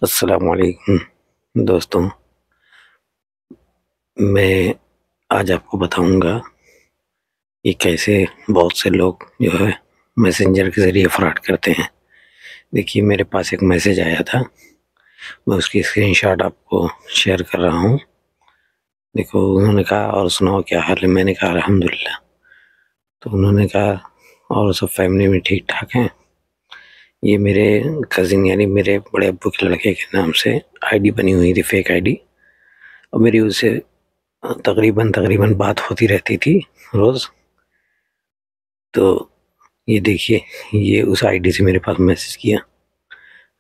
अस्सलामुअलैकुम दोस्तों। मैं आज आपको बताऊंगा कि कैसे बहुत से लोग जो है मैसेंजर के ज़रिए फ्रॉड करते हैं। देखिए, मेरे पास एक मैसेज आया था, मैं उसकी स्क्रीनशॉट आपको शेयर कर रहा हूँ। देखो, उन्होंने कहा, और सुनाओ क्या हाल है? मैंने कहा अल्हम्दुलिल्लाह। तो उन्होंने कहा और सब फैमिली में ठीक ठाक हैं। ये मेरे कज़िन यानी मेरे बड़े अब्बू के लड़के के नाम से आईडी बनी हुई थी, फेक आईडी। और मेरी उससे तकरीबन बात होती रहती थी रोज़। तो ये देखिए, ये उस आईडी से मेरे पास मैसेज किया।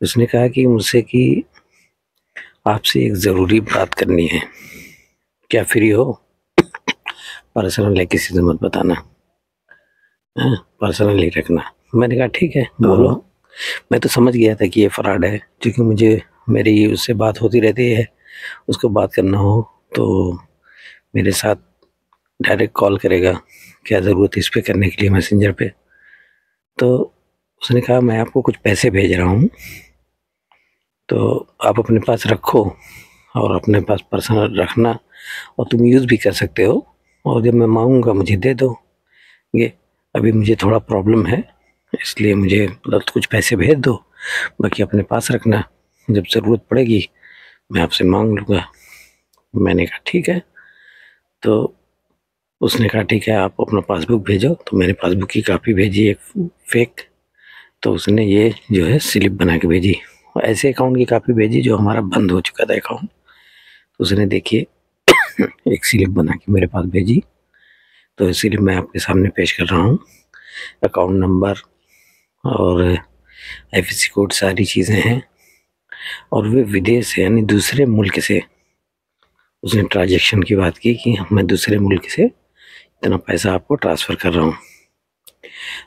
उसने कहा कि मुझसे कि आपसे एक ज़रूरी बात करनी है, क्या फ्री हो? पर्सनल है, किसी से मत बताना, हाँ, पर्सनल ही रखना। मैंने कहा ठीक है, बोलो। मैं तो समझ गया था कि ये फ्रॉड है, क्योंकि मुझे मेरी उससे बात होती रहती है। उसको बात करना हो तो मेरे साथ डायरेक्ट कॉल करेगा, क्या ज़रूरत है इस पे करने के लिए मैसेंजर पे। तो उसने कहा मैं आपको कुछ पैसे भेज रहा हूँ, तो आप अपने पास रखो और अपने पास पर्सनल रखना, और तुम यूज़ भी कर सकते हो, और जब मैं मांगूंगा मुझे दे दो। ये अभी मुझे थोड़ा प्रॉब्लम है, इसलिए मुझे मतलब कुछ पैसे भेज दो, बाकी अपने पास रखना, जब ज़रूरत पड़ेगी मैं आपसे मांग लूँगा। मैंने कहा ठीक है। तो उसने कहा ठीक है, आप अपना पासबुक भेजो। तो मैंने पासबुक की कॉपी भेजी एक फेक। तो उसने ये जो है स्लिप बना के भेजी, और ऐसे अकाउंट की कॉपी भेजी जो हमारा बंद हो चुका था अकाउंट। तो उसने देखिए एक स्लिप बना के मेरे पास भेजी। तो स्लिप मैं आपके सामने पेश कर रहा हूँ। अकाउंट नंबर और आईएफएससी कोड सारी चीज़ें हैं। और वे विदेश से यानी दूसरे मुल्क से उसने ट्रांजैक्शन की बात की कि मैं दूसरे मुल्क से इतना पैसा आपको ट्रांसफ़र कर रहा हूँ।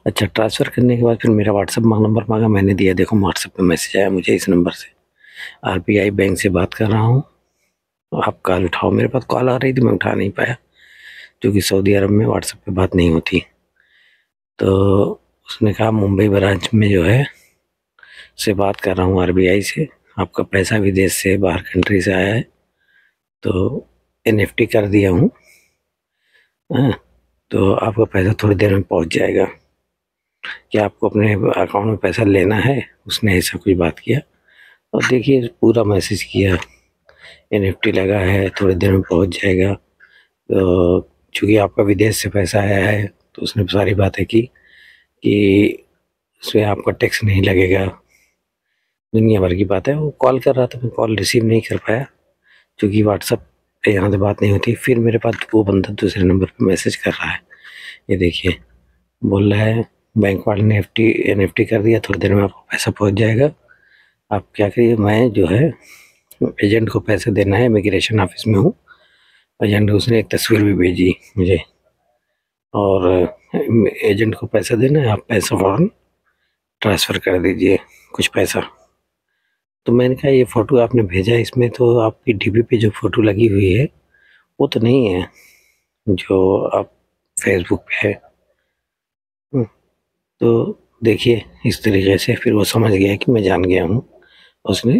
अच्छा, ट्रांसफ़र करने के बाद फिर मेरा व्हाट्सएप नंबर मांगा। मैंने दिया। देखो, व्हाट्सएप पे मैसेज आया मुझे इस नंबर से, आरबीआई बैंक से बात कर रहा हूँ, आप कॉल उठाओ। मेरे पास कॉल आ रही थी, मैं उठा नहीं पाया, क्योंकि सऊदी अरब में व्हाट्सएप पे बात नहीं होती। तो उसने कहा मुंबई ब्रांच में जो है से बात कर रहा हूँ, आरबीआई से। आपका पैसा विदेश से, बाहर कंट्री से आया है, तो एनएफटी कर दिया हूँ, हाँ, तो आपका पैसा थोड़ी देर में पहुँच जाएगा। क्या आपको अपने अकाउंट में पैसा लेना है? उसने ऐसा कुछ बात किया। और देखिए, पूरा मैसेज किया, एनएफटी लगा है, थोड़ी देर में पहुँच जाएगा, तो चूँकि आपका विदेश से पैसा आया है, तो उसने सारी बातें की कि उसमें आपका टैक्स नहीं लगेगा। दुनिया भर की बात है। वो कॉल कर रहा था, मैं कॉल रिसीव नहीं कर पाया, क्योंकि व्हाट्सएप पे यहाँ से बात नहीं होती। फिर मेरे पास वो बंदा दूसरे नंबर पे मैसेज कर रहा है, ये देखिए, बोल रहा है बैंक वाले ने एनएफटी कर दिया, थोड़ी देर में आपको पैसा पहुँच जाएगा। आप क्या करिए, मैं जो है एजेंट को पैसे देना है, इमिग्रेशन ऑफिस में हूँ। एजेंट, उसने एक तस्वीर भी भेजी मुझे, और एजेंट को पैसा देना है, आप पैसा फ़ौरन ट्रांसफ़र कर दीजिए, कुछ पैसा। तो मैंने कहा ये फ़ोटो आपने भेजा है, इसमें तो आपकी डीपी पे जो फ़ोटो लगी हुई है वो तो नहीं है जो आप फेसबुक पे है। तो देखिए, इस तरीके से फिर वो समझ गया कि मैं जान गया हूँ। उसने